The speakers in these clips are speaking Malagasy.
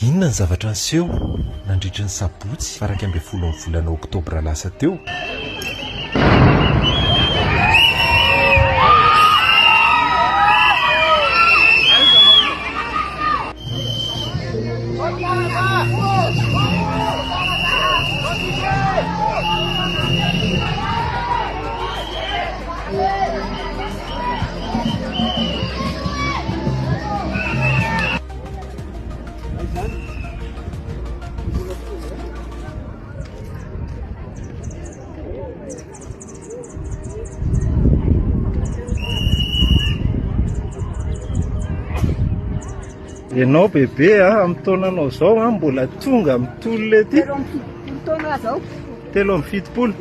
Inona ny zavatra niseho nandritry ny sabotsy faraka 10 volana oktobra lasa teo? Ianao bebe amin'ny taonanao zao mbola tonga amin'ny tolona ety. 7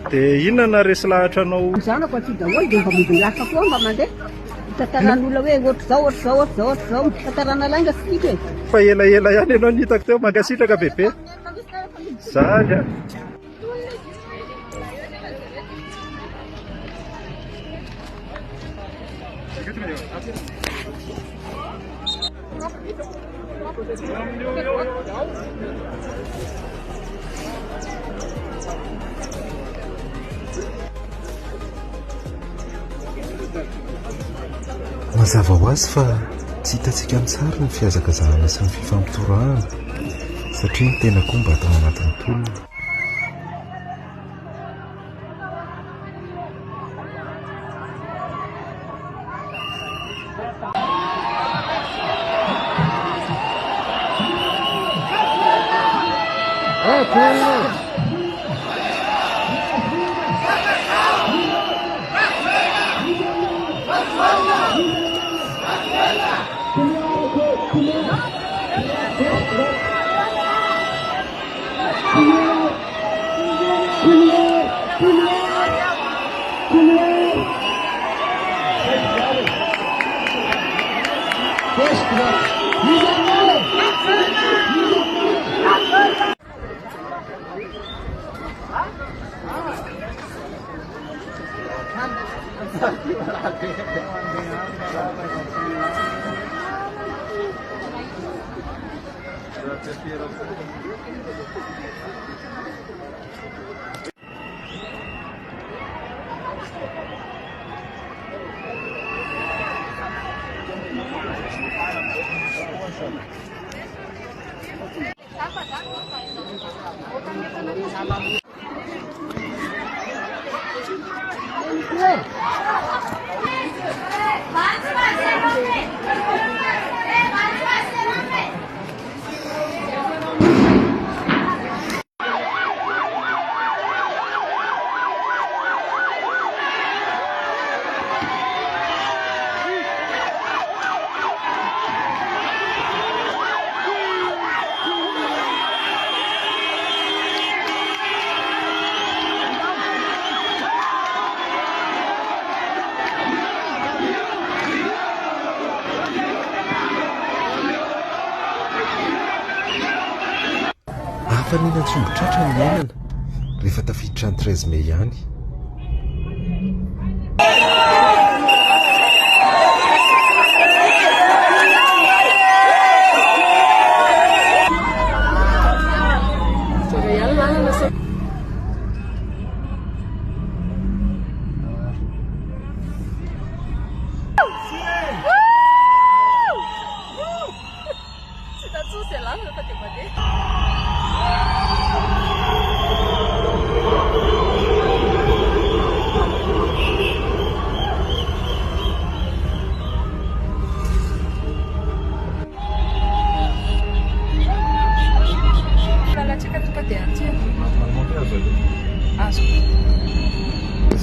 dia inona resy lahatra anao? Zanako aty daholo dia mba mivelasa koa mba mandeha tantaran'olona hoe ohatr'izao tantarana langa sika e. Fa elaela ihany ianao nitako teo mankasitraka bebe. Zany a. Mazava ho azy fa tsy hitantsika mitsara ny fihazakazahana sy ny fifampitorahana satria ny tena koa mba atao anatin'ny tolona. Hafa nina tsombotratra ny miainana rehefa tafiditra ny 13 Mey ihany.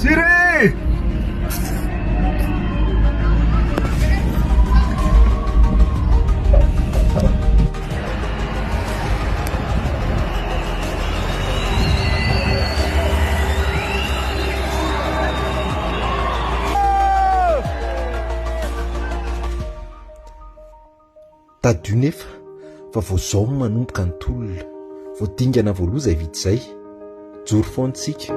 Siri! Tadio nefa fa vao zao manomboka ny tolona, vao dingana voaloha izay vita izay, joro foantsika.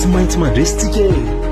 tsy maintsy mandresitsika